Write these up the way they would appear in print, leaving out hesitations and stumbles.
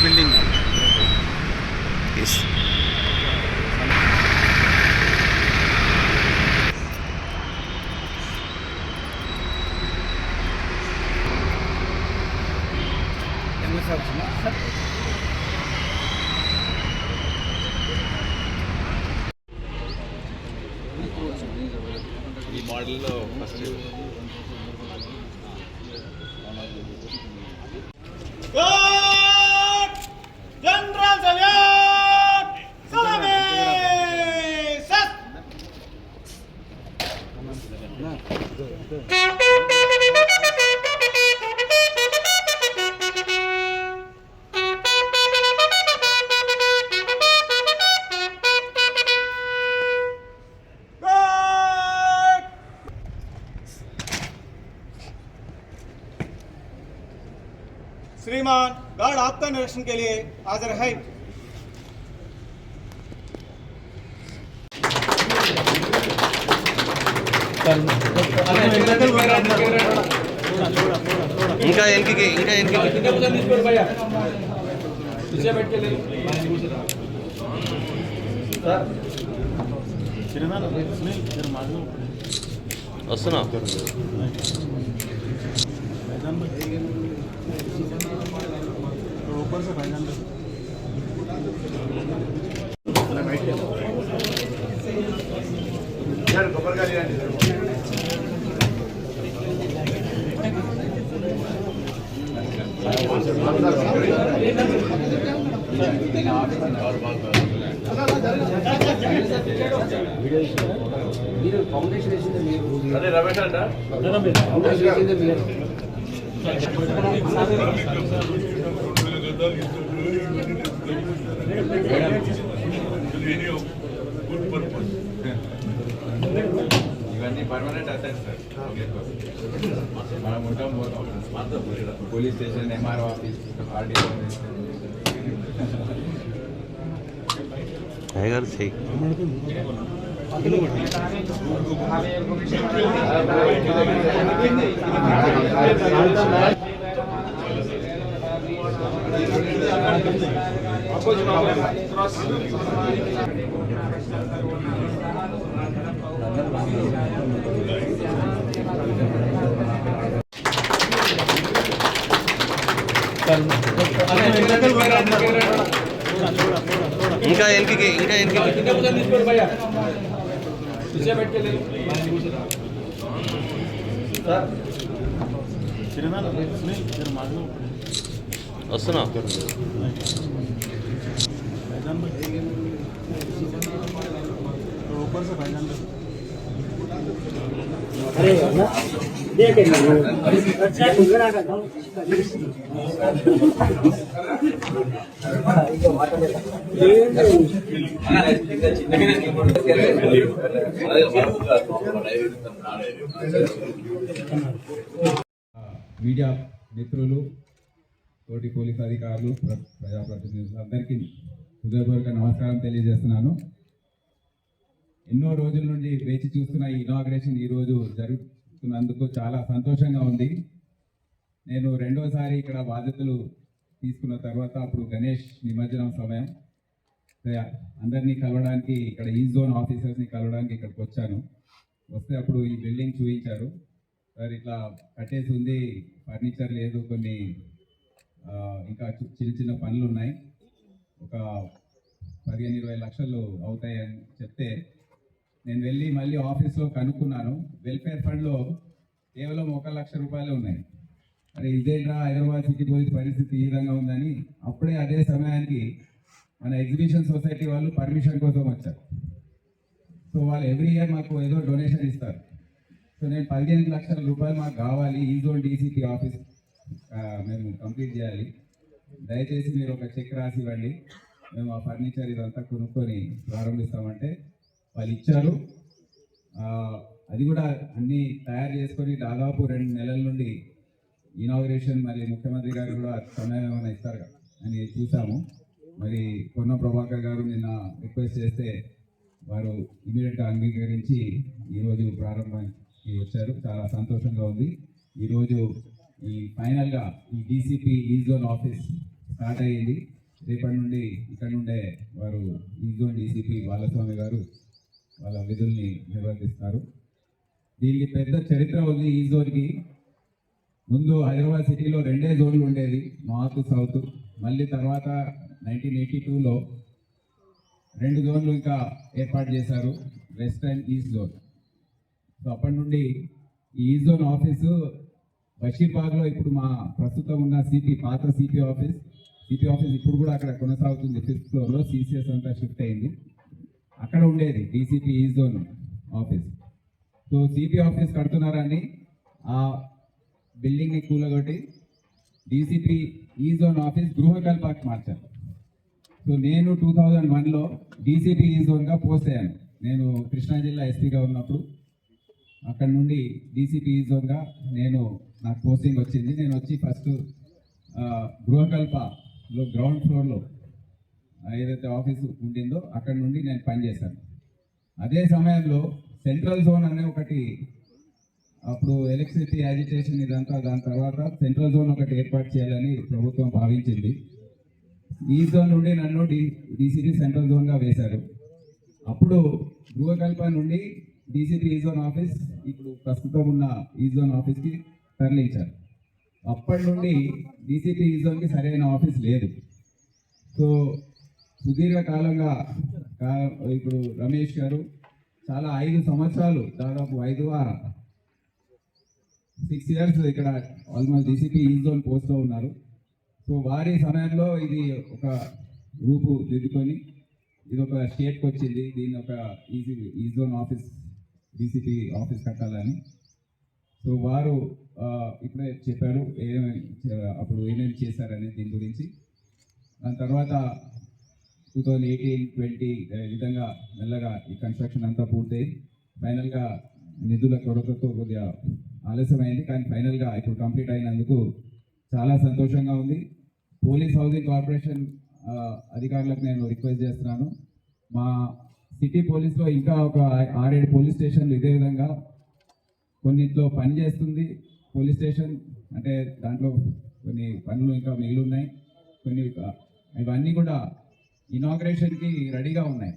Building ఈ మోడల్లో first general salute सलामी सत श्रीमान गार्ड आपका निरीक्षण के लिए हाजिर है। ఇంకా ఎన్కి వస్తున్నా ऊपर से भाईजान यार खबर का लिया अरे रमेश अंटा ఇవన్నీ పర్మనెంట్ అసెట్స్ సార్ మనం ఉంటాం police station MRO office RDO టైగర్ సై ఇంకా ఎన్కి వస్తున్నా ऊपर से भाईजान अरे देख अच्छा गुजरा का था మీడియా మిత్రులు తోటి పోలీస్ అధికారులు ప్రజాప్రతినిధులు అందరికీ హృదయపూర్వక నమస్కారం తెలియజేస్తున్నాను. ఎన్నో రోజుల నుండి వేచి చూస్తున్న ఈ ఇనాగ్రేషన్ ఈరోజు జరుగుతున్నందుకు చాలా సంతోషంగా ఉంది. నేను రెండోసారి ఇక్కడ బాధ్యతలు తీసుకున్న తర్వాత అప్పుడు గణేష్ నిమజ్జనం సమయం అందరినీ కలవడానికి ఇక్కడ ఈ జోన్ ఆఫీసర్స్ని కలవడానికి ఇక్కడికి వచ్చాను. వస్తే అప్పుడు ఈ బిల్డింగ్ చూపించారు. సార్ ఇట్లా కట్టేసి ఉంది, ఫర్నిచర్ లేదు, కొన్ని ఇంకా చిన్న చిన్న పనులు ఉన్నాయి, ఒక 15-20 లక్షలు అవుతాయని చెప్తే నేను వెళ్ళి మళ్ళీ ఆఫీస్లో కనుక్కున్నాను. వెల్ఫేర్ ఫండ్లో కేవలం 1 లక్ష రూపాయలే ఉన్నాయి. మరి ఇదేంట్రా హైదరాబాద్ సిటీ పోలీస్ పరిస్థితి ఈ విధంగా ఉందని అప్పుడే అదే సమయానికి మన ఎగ్జిబిషన్ సొసైటీ వాళ్ళు పర్మిషన్ కోసం వచ్చారు. సో వాళ్ళు ఎవ్రీ ఇయర్ మాకు ఏదో డొనేషన్ ఇస్తారు. సో నేను 15 లక్షల రూపాయలు మాకు కావాలి, ఈ జోన్ డీసీపీ ఆఫీస్ మేము కంప్లీట్ చేయాలి, దయచేసి మీరు ఒక చెక్ రాసి ఇవ్వండి, మేము ఆ ఫర్నిచర్ ఇదంతా కొనుక్కొని ప్రారంభిస్తామంటే వాళ్ళు ఇచ్చారు. అది కూడా అన్నీ తయారు చేసుకొని దాదాపు 2 నెలల నుండి ఇనాగ్రేషన్ మరి ముఖ్యమంత్రి గారు కూడా సమయం ఏమైనా ఇస్తారు అని చూసాము. మరి పొన్న ప్రభాకర్ గారు నిన్న రిక్వెస్ట్ చేస్తే వారు ఇమీడియట్గా అంగీకరించి ఈరోజు ప్రారంభానికి వచ్చారు. చాలా సంతోషంగా ఉంది. ఈరోజు ఈ ఫైనల్గా ఈ DCP E zone office start అయ్యింది. రేపటి నుండి ఇక్కడ నుండే వారు ఈ జోన్ డీసీపీ బాలస్వామి గారు వాళ్ళ విధుల్ని నిర్వర్తిస్తారు. దీనికి పెద్ద చరిత్ర ఉంది. ఈ జోన్కి ముందు హైదరాబాద్ సిటీలో 2 జోన్లు ఉండేది, నార్త్ సౌత్. మళ్ళీ తర్వాత 1982లో 2 జోన్లు ఇంకా ఏర్పాటు చేశారు, west and east zone. So అప్పటి నుండి ఈ ఈస్ట్ జోన్ ఆఫీసు బషీర్బాగ్లో ఇప్పుడు మా ప్రస్తుతం ఉన్న పాత సిపి ఆఫీస్ ఇప్పుడు కూడా అక్కడ కొనసాగుతుంది. 5th ఫ్లోర్లో సిసిఎస్ అంతా షిఫ్ట్ అయింది. అక్కడ ఉండేది DCP east zone office. So CP office కడుతున్నారని ఆ బిల్డింగ్ని కూలగొట్టి డీసీపీ ఈ జోన్ ఆఫీస్ గృహకల్పాకి మార్చారు. సో నేను 2001లో డీసీపీ ఈ జోన్గా పోస్ట్ అయ్యాను. నేను కృష్ణా జిల్లా ఎస్పీగా ఉన్నప్పుడు అక్కడ నుండి డీసీపీ ఈ జోన్గా నాకు పోస్టింగ్ వచ్చింది. నేను వచ్చి ఫస్ట్ గృహకల్పలో గ్రౌండ్ ఫ్లోర్లో ఏదైతే ఆఫీస్ ఉండిందో అక్కడ నుండి నేను పనిచేశాను. అదే సమయంలో సెంట్రల్ జోన్ అనే ఒకటి, అప్పుడు ఎలక్ట్రిసిటీ యాజిటేషన్ ఇదంతా, దాని తర్వాత సెంట్రల్ జోన్ ఒకటి ఏర్పాటు చేయాలని ప్రభుత్వం భావించింది. ఈ జోన్ నుండి నన్ను డీసీపీ సెంట్రల్ జోన్గా వేశారు. అప్పుడు గృహకల్ప నుండి డీసీపీ ఈ జోన్ ఆఫీస్ ఇప్పుడు ప్రస్తుతం ఉన్న ఈ జోన్ ఆఫీస్కి తరలించారు. అప్పటి నుండి డీసీపీ ఈ జోన్కి సరైన ఆఫీస్ లేదు. సో సుదీర్ఘకాలంగా ఇప్పుడు రమేష్ గారు చాలా 5 సంవత్సరాలు, దాదాపు 6 years ఇక్కడ ఆల్మోస్ట్ డీసీపీ ఈ జోన్ పోస్ట్లో ఉన్నారు. సో వారి సమయంలో ఇది ఒక రూపు దిద్దుకొని ఇది ఒక స్టేట్కి వచ్చింది. దీన్ని ఒక ఈ జోన్ ఆఫీస్ డీసీపీ ఆఫీస్ కట్టాలని. సో వారు ఇప్పుడే చెప్పారు అప్పుడు ఏమేమి చేశారని దీని గురించి. దాని తర్వాత 2018-20 విధంగా మెల్లగా ఈ కన్స్ట్రక్షన్ అంతా పూర్తయి ఫైనల్గా నిధుల కొరతతో కొద్దిగా ఆలస్యమైంది, కానీ ఫైనల్గా ఇప్పుడు కంప్లీట్ అయినందుకు చాలా సంతోషంగా ఉంది. పోలీస్ హౌసింగ్ కార్పొరేషన్ అధికారులకు నేను రిక్వెస్ట్ చేస్తున్నాను, మా సిటీ పోలీస్లో ఇంకా ఒక 6-7 పోలీస్ స్టేషన్లు ఇదే విధంగా కొన్నింటిలో పనిచేస్తుంది. పోలీస్ స్టేషన్ అంటే దాంట్లో కొన్ని పనులు ఇంకా మిగిలి ఉన్నాయి. ఇవన్నీ కూడా ఇనాగ్రేషన్కి రెడీగా ఉన్నాయి.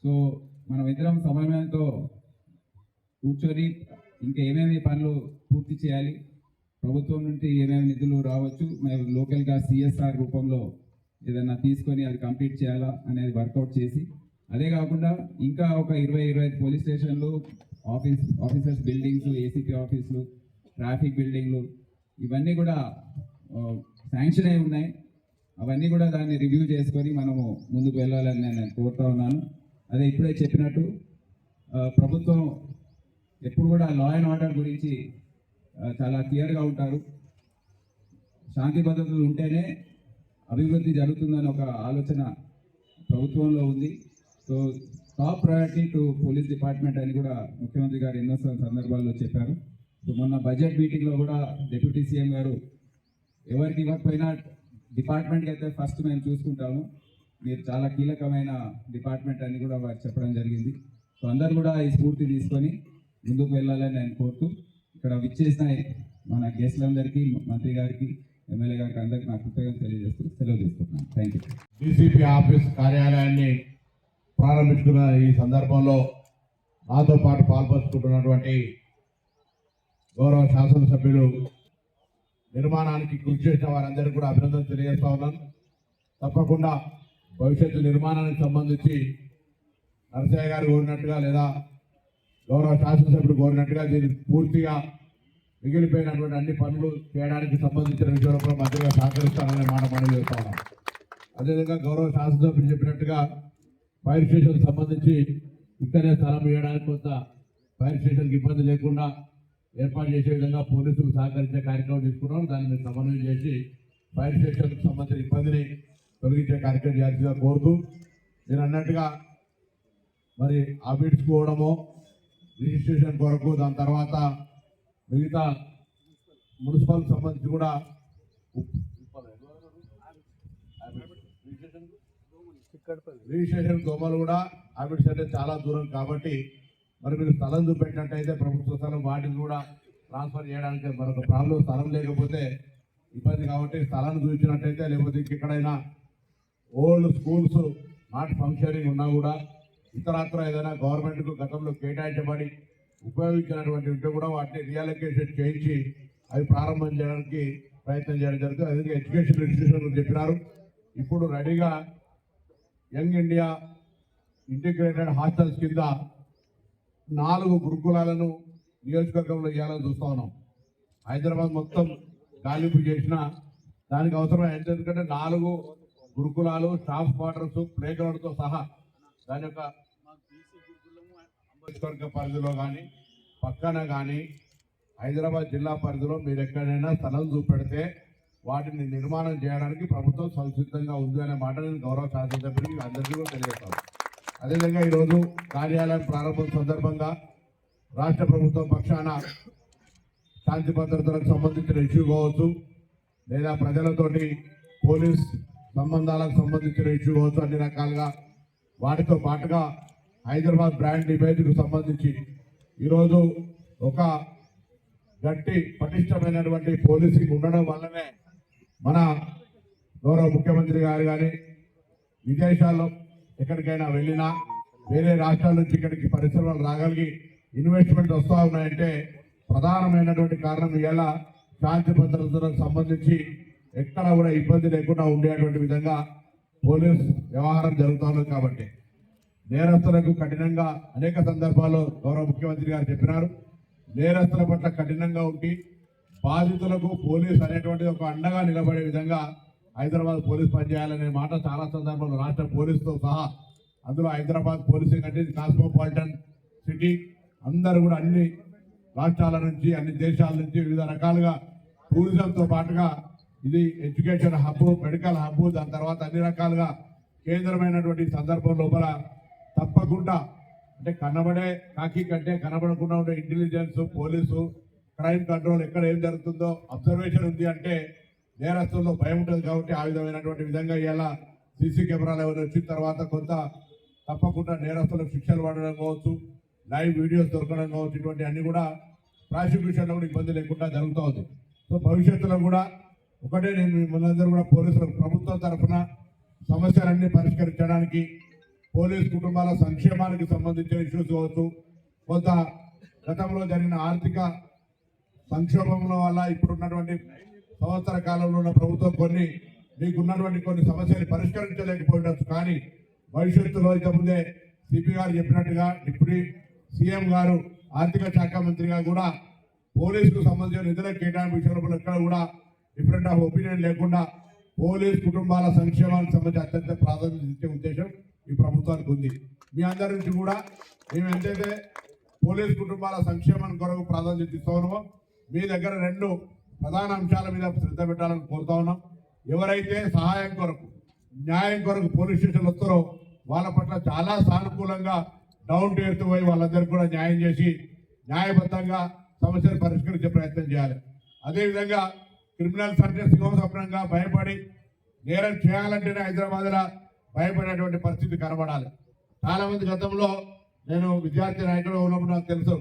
సో మనం ఇద్దరం సమన్వయంతో కూర్చొని ఇంకా ఏమేమి పనులు పూర్తి చేయాలి, ప్రభుత్వం నుండి ఏమేమి నిధులు రావచ్చు, మేము లోకల్గా సిఎస్ఆర్ రూపంలో ఏదైనా తీసుకొని అది కంప్లీట్ చేయాలా అనేది వర్కౌట్ చేసి, అదే కాకుండా ఇంకా ఒక 20-25 పోలీస్ స్టేషన్లు, ఆఫీసర్స్ బిల్డింగ్స్, ఏసీపీ ఆఫీసులు, ట్రాఫిక్ బిల్డింగ్లు ఇవన్నీ కూడా శాంక్షన్ అయి ఉన్నాయి. అవన్నీ కూడా దాన్ని రివ్యూ చేసుకొని మనము ముందుకు వెళ్ళాలని నేను కోరుతా ఉన్నాను. అదే ఇప్పుడే చెప్పినట్టు ప్రభుత్వం ఎప్పుడు కూడా లా అండ్ ఆర్డర్ గురించి చాలా క్లియర్గా ఉంటారు. శాంతి భద్రతలు ఉంటేనే అభివృద్ధి జరుగుతుందని ఒక ఆలోచన ప్రభుత్వంలో ఉంది. So top priority to police department అని కూడా ముఖ్యమంత్రి గారు ఎన్నో సందర్భాల్లో చెప్పారు. సో మొన్న బడ్జెట్ మీటింగ్లో కూడా డిప్యూటీ సీఎం గారు ఎవరికి ఇవ్వకపోయినా డిపార్ట్మెంట్కి అయితే ఫస్ట్ మేము చూసుకుంటాము, మీరు చాలా కీలకమైన డిపార్ట్మెంట్ అని కూడా వారు చెప్పడం జరిగింది. సో అందరు కూడా ఈ స్ఫూర్తి తీసుకొని ముందుకు వెళ్ళాలని నేను కోరుతూ ఇక్కడ విచ్చేసిన మన గెస్టులందరికీ, మంత్రి గారికి, ఎమ్మెల్యే గారికి అందరికీ నా కృతజ్ఞతలు తెలియజేస్తూ సెలవు తీసుకుంటున్నాను. Thank you. డీసీపీ ఆఫీస్ కార్యాలయాన్ని ప్రారంభించుకున్న ఈ సందర్భంలో నాతో పాటు పాల్పంచుకుంటున్నటువంటి గౌరవ శాసనసభ్యులు, నిర్మాణానికి కృషి చేసిన వారందరికీ కూడా అభినందనలు తెలియజేస్తా ఉన్నాను. తప్పకుండా భవిష్యత్తు నిర్మాణానికి సంబంధించి నరసయ్య గారు కోరినట్టుగా లేదా గౌరవ శాసనసభ్యుడు కోరినట్టుగా దీన్ని పూర్తిగా మిగిలిపోయినటువంటి అన్ని పనులు చేయడానికి సంబంధించిన విషయంలో కూడా మంత్రిగా సహకరిస్తాననే మాట మనం చేస్తా ఉన్నాం. అదేవిధంగా గౌరవ శాసనసభ్యులు చెప్పినట్టుగా ఫైర్ స్టేషన్ సంబంధించి ఇక్కడే స్థలం ఇవ్వడానికి కొంత ఫైర్ స్టేషన్కి ఇబ్బంది లేకుండా ఏర్పాటు చేసే విధంగా పోలీసులు సహకరించే కార్యక్రమం తీసుకున్నాం. దాన్ని మీరు సమన్వయం చేసి ఫైర్ స్టేషన్కి సంబంధించిన ఇబ్బందిని తొలగించే కార్యక్రమం చేయాల్సిందిగా కోరుతూ, మీరు అన్నట్టుగా మరి ఆఫీస్కి పోవడము, రిజిస్ట్రేషన్ కొరకు, దాని తర్వాత మిగతా మున్సిపల్ సంబంధించి కూడా రిజిస్ట్రేషన్ దోమలు కూడా ఆఫీస్ అంటే చాలా దూరం కాబట్టి మరి మీరు స్థలం చూపెట్టినట్టయితే ప్రభుత్వ స్థలం వాటిని కూడా ట్రాన్స్ఫర్ చేయడానికి మరొక ప్రాబ్లం స్థలం లేకపోతే ఇబ్బంది కాబట్టి స్థలాన్ని చూపించినట్టయితే లేకపోతే ఎక్కడైనా ఓల్డ్ స్కూల్స్ నాట్ ఫంక్షనింగ్ ఉన్నా కూడా ఇతరత్ర ఏదైనా గవర్నమెంట్కు గతంలో కేటాయించబడి ఉపయోగించినటువంటి ఉంటే కూడా వాటిని రియలొకేషన్ చేయించి అవి ప్రారంభం చేయడానికి ప్రయత్నం చేయడం జరుగుతుంది. అదే ఎడ్యుకేషన్ ఇన్స్టిట్యూషన్ గురించి చెప్పినారు. ఇప్పుడు రెడీగా యంగ్ ఇండియా ఇంటిగ్రేటెడ్ హాస్టల్స్ కింద 4 గురుకులాలను నియోజకవర్గంలో ఇవ్వాలని చూస్తూ ఉన్నాం. హైదరాబాద్ మొత్తం గాలింపు చేసిన దానికి అవసరం ఎందుకంటే 4 గురుకులాలు, స్టాఫ్ క్వార్టర్స్, ప్లే గ్రౌండ్తో సహా దాని యొక్క నియోజకవర్గ పరిధిలో కానీ పక్కన కానీ హైదరాబాద్ జిల్లా పరిధిలో మీరు ఎక్కడైనా స్థలం చూపెడితే వాటిని నిర్మాణం చేయడానికి ప్రభుత్వం సంసిద్ధంగా ఉంది అనే మాట నేను గౌరవ శాసనసభ్యుడికి అందరికీ కూడా తెలియజేస్తాను. అదేవిధంగా ఈరోజు కార్యాలయం ప్రారంభం సందర్భంగా రాష్ట్ర ప్రభుత్వం పక్షాన శాంతి భద్రతలకు సంబంధించిన ఇష్యూ కావచ్చు, లేదా ప్రజలతోటి పోలీస్ సంబంధాలకు సంబంధించిన ఇష్యూ కావచ్చు, అన్ని రకాలుగా వాటితో పాటుగా హైదరాబాద్ బ్రాండ్ ఇమేజ్కు సంబంధించి ఈరోజు ఒక గట్టి పటిష్టమైనటువంటి పోలీసింగ్ ఉండడం వల్లనే మన గౌరవ ముఖ్యమంత్రి గారు కానీ విదేశాల్లో ఎక్కడికైనా వెళ్ళినా వేరే రాష్ట్రాల నుంచి ఇక్కడికి పరిశ్రమలు రాగలిగి ఇన్వెస్ట్మెంట్ వస్తూ ఉన్నాయంటే ప్రధానమైనటువంటి కారణం ఇలా శాంతి భద్రతలకు సంబంధించి ఎక్కడ కూడా ఇబ్బంది లేకుండా ఉండేటువంటి విధంగా పోలీస్ వ్యవహారం జరుగుతూ ఉన్నది. కాబట్టి నేరస్తులకు కఠినంగా అనేక సందర్భాల్లో గౌరవ ముఖ్యమంత్రి గారు చెప్పినారు. నేరస్తుల పట్ల కఠినంగా ఉండి బాధితులకు పోలీస్ అనేటువంటిది ఒక అండగా నిలబడే విధంగా హైదరాబాద్ పోలీస్ పనిచేయాలనే మాట చాలా సందర్భాల్లో రాష్ట్ర పోలీసుతో సహా, అందులో హైదరాబాద్ పోలీసింగ్ అంటే కాస్మోపాలిటన్ సిటీ, అందరూ కూడా అన్ని రాష్ట్రాల నుంచి అన్ని దేశాల నుంచి వివిధ రకాలుగా టూరిజంతో పాటుగా ఇది ఎడ్యుకేషన్ హబ్, మెడికల్ హబ్, దాని తర్వాత అన్ని రకాలుగా కేంద్రమైనటువంటి సందర్భం లోపల తప్పకుండా అంటే కనబడే కాకి కంటే కనబడకుండా ఉండే ఇంటెలిజెన్స్, పోలీసు, క్రైమ్ కంట్రోల్ ఎక్కడ ఏం జరుగుతుందో అబ్జర్వేషన్ ఉంది అంటే నేరస్తుల్లో భయం ఉంటుంది. కాబట్టి ఆ విధమైనటువంటి విధంగా ఇలా సీసీ కెమెరాలు ఎవరు వచ్చిన తర్వాత కొంత తప్పకుండా నేరస్తులకు శిక్షలు పడడం కావచ్చు, లైవ్ వీడియోస్ దొరకడం కావచ్చు, ఇటువంటి అన్ని కూడా ప్రాసిక్యూషన్లో కూడా ఇబ్బంది లేకుండా జరుగుతూ ఉంది. సో భవిష్యత్తులో కూడా ఒకటే నేను మనందరూ కూడా పోలీసులకు ప్రభుత్వం తరఫున సమస్యలన్నీ పరిష్కరించడానికి పోలీస్ కుటుంబాల సంక్షేమానికి సంబంధించిన ఇష్యూస్ కావచ్చు, కొంత గతంలో జరిగిన ఆర్థిక సంక్షోభంలో వల్ల ఇప్పుడున్నటువంటి సంవత్సర కాలంలో ఉన్న ప్రభుత్వం మీకున్నటువంటి కొన్ని సమస్యలు పరిష్కరించలేకపోవచ్చు. కానీ భవిష్యత్తులో ఇంతకుముందే సిపి గారు చెప్పినట్టుగా డిప్యూటీ సీఎం గారు ఆర్థిక శాఖ మంత్రిగా కూడా పోలీసుకు సంబంధించిన నిధుల కేటాయింపు విషయంలో ఎక్కడ కూడా డిఫరెంట్ ఆఫ్ ఒపీనియన్ లేకుండా పోలీస్ కుటుంబాల సంక్షేమానికి సంబంధించి అత్యంత ప్రాధాన్యత ఇచ్చే ఉద్దేశం ఈ ప్రభుత్వానికి ఉంది. మీ అందరి నుంచి కూడా మేము ఎంతైతే పోలీస్ కుటుంబాల సంక్షేమానికి కొరకు ప్రాధాన్యత ఇస్తా ఉన్నామో మీ దగ్గర 2 ప్రధాన అంశాల మీద శ్రద్ధ పెట్టాలని కోరుతా ఉన్నాం. ఎవరైతే సహాయం కొరకు, న్యాయం కొరకు పోలీస్ స్టేషన్ వస్తారో వాళ్ళ పట్ల చాలా సానుకూలంగా డౌన్ టు ఎర్త్ పోయి వాళ్ళందరికీ కూడా న్యాయం చేసి న్యాయబద్ధంగా సమస్యలు పరిష్కరించే ప్రయత్నం చేయాలి. అదేవిధంగా క్రిమినల్స్ అంటే సింహస్వప్నంగా భయపడి నేరం చేయాలంటేనే హైదరాబాద్లో భయపడేటువంటి పరిస్థితి కనబడాలి. చాలా మంది గతంలో నేను విద్యార్థి నాయకుడు ఉన్నప్పుడు నాకు తెలుసు